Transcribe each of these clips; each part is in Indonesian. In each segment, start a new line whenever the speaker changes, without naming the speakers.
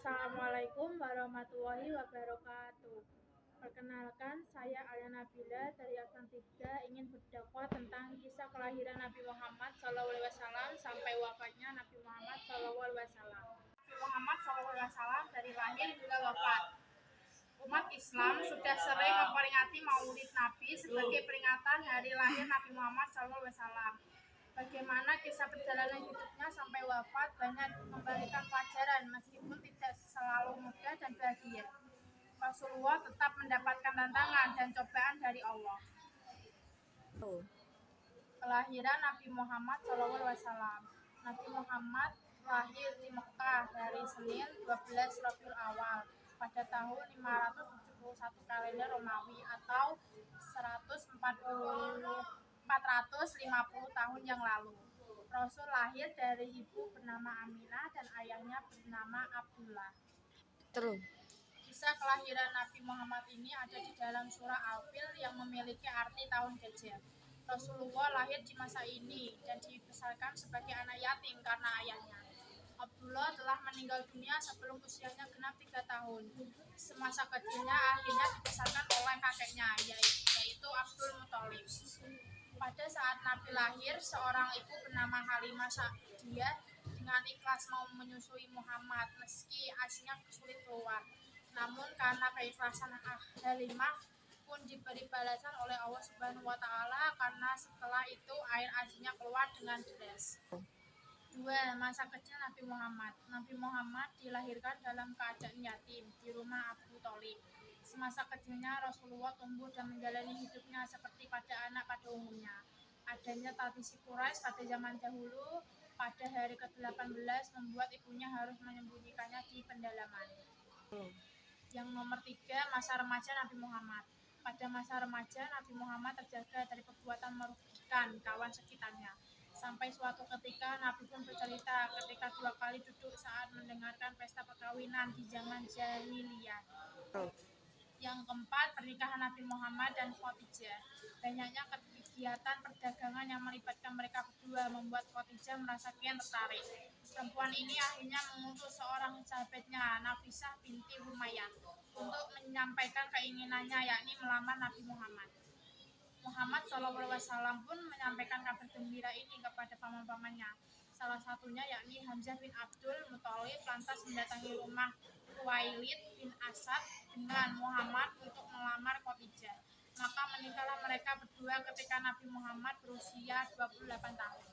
Assalamualaikum warahmatullahi wabarakatuh. Perkenalkan, saya Alia Nabila dari Angkatan 3 ingin berdakwah tentang kisah kelahiran Nabi Muhammad SAW sampai wafatnya Nabi Muhammad SAW. Nabi Muhammad SAW dari lahir hingga wafat. Umat Islam sudah sering memperingati Maulid Nabi sebagai peringatan hari lahir Nabi Muhammad SAW. Bagaimana kisah perjalanan hidupnya sampai wafat banyak memberikan pelajaran meskipun tidak selalu mudah dan bahagia. Rasulullah tetap mendapatkan tantangan dan cobaan dari Allah. Kelahiran Nabi Muhammad SAW. Nabi Muhammad lahir di Mekah dari Senin 12 Rabiul Awal pada tahun 571 kalender Romawi atau 450 tahun yang lalu. Rasul lahir dari ibu bernama Aminah dan ayahnya bernama Abdullah. Kisah kelahiran Nabi Muhammad ini ada di dalam surah Al-Fil yang memiliki arti tahun gajah. Rasulullah lahir di masa ini dan dibesarkan sebagai anak yatim karena ayahnya. Abdullah telah meninggal dunia sebelum usianya genap 3 tahun. Semasa kecilnya akhirnya dibesarkan oleh kakeknya, yaitu Abdul Muthalib. Pada saat Nabi lahir, seorang ibu bernama Halimah Sa'diyah dengan ikhlas mau menyusui Muhammad meski ASINYA sulit keluar. Namun karena keikhlasan Halimah pun diberi balasan oleh Allah Subhanahu wa Ta'ala karena setelah itu air ASINYA keluar dengan deras. 2. Masa kecil Nabi Muhammad. Nabi Muhammad dilahirkan dalam keadaan yatim di rumah Abu Thalib. Semasa kecilnya Rasulullah tumbuh dan menjalani hidupnya seperti pada anak pada umumnya. Adanya tradisi Quraisy pada zaman dahulu pada hari ke-18 membuat ibunya harus menyembunyikannya di pendalaman. Yang nomor 3, masa remaja Nabi Muhammad. Pada masa remaja, Nabi Muhammad terjaga dari perbuatan merugikan kawan sekitarnya. Sampai suatu ketika Nabi pun bercerita ketika 2 kali duduk saat mendengarkan pesta perkawinan di zaman jahiliyah. Yang keempat, pernikahan Nabi Muhammad dan Khadijah. Banyaknya kegiatan perdagangan yang melibatkan mereka berdua membuat Khadijah merasa kian tertarik. Perempuan ini akhirnya mengutus seorang sahabatnya, Nafisah binti Humayyah, untuk menyampaikan keinginannya yakni melamar Nabi Muhammad. Muhammad SAW pun menyampaikan kabar gembira ini kepada paman-pamannya. Salah satunya yakni Hamzah bin Abdul Muthalib lantas mendatangi rumah Khuwailid bin Asad dengan Muhammad untuk melamar Khadijah. Maka menikahlah mereka berdua ketika Nabi Muhammad berusia 28 tahun.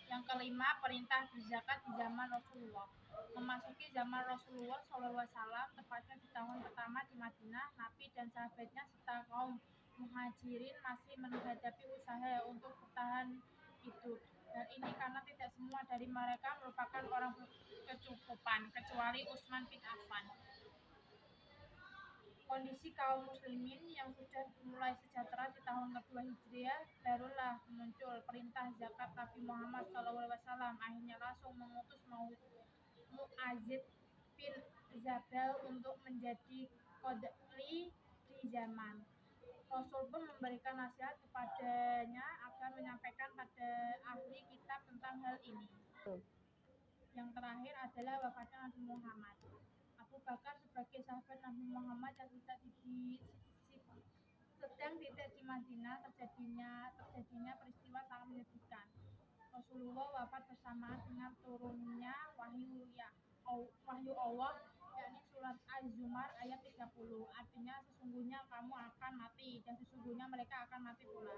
Yang kelima, perintah berzakat di zaman Rasulullah. Memasuki zaman Rasulullah SAW, tepatnya di tahun pertama di Madinah, Nabi dan sahabatnya serta kaum muhajirin masih menghadapi usaha untuk bertahan hidup. Dan ini karena tidak semua dari mereka merupakan orang berkecukupan, kecuali Utsman bin Affan. Kondisi kaum muslimin yang sudah mulai sejahtera di tahun kedua Hijriah, barulah muncul perintah zakat Nabi Muhammad SAW. Akhirnya langsung mengutus Mu'adzib bin Jabal untuk menjadi qadhi di zaman. Rasul pun memberikan nasihat kepadanya agar menyampaikan pada ahli kitab tentang hal ini. Yang terakhir adalah wafatnya Nabi Muhammad. Abu Bakar sebagai sahabat Nabi Muhammad yang sedang tidak di Madinah terjadinya peristiwa sangat menyedihkan. Rasulullah wafat bersamaan dengan turunnya wahyu Allah, yakni surat Az-Zumar ayat 30. Artinya sesungguhnya kamu akan mati dan sesungguhnya mereka akan mati pula.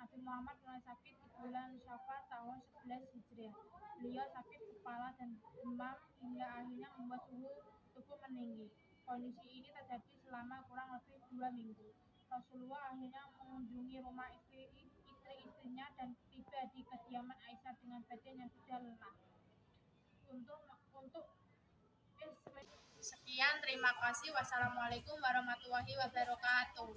Nabi Muhammad mulai sakit di bulan Syawal tahun 11 Hijriah. Beliau sakit kepala dan demam hingga akhirnya membuat suhu tubuh meninggi. Kondisi ini terjadi selama kurang lebih 2 minggu. Rasulullah akhirnya mengunjungi rumah istri-istrinya dan tiba di kediaman Aisyah dengan badan yang sudah lelah. Sekian, terima kasih. Wassalamualaikum warahmatullahi wabarakatuh.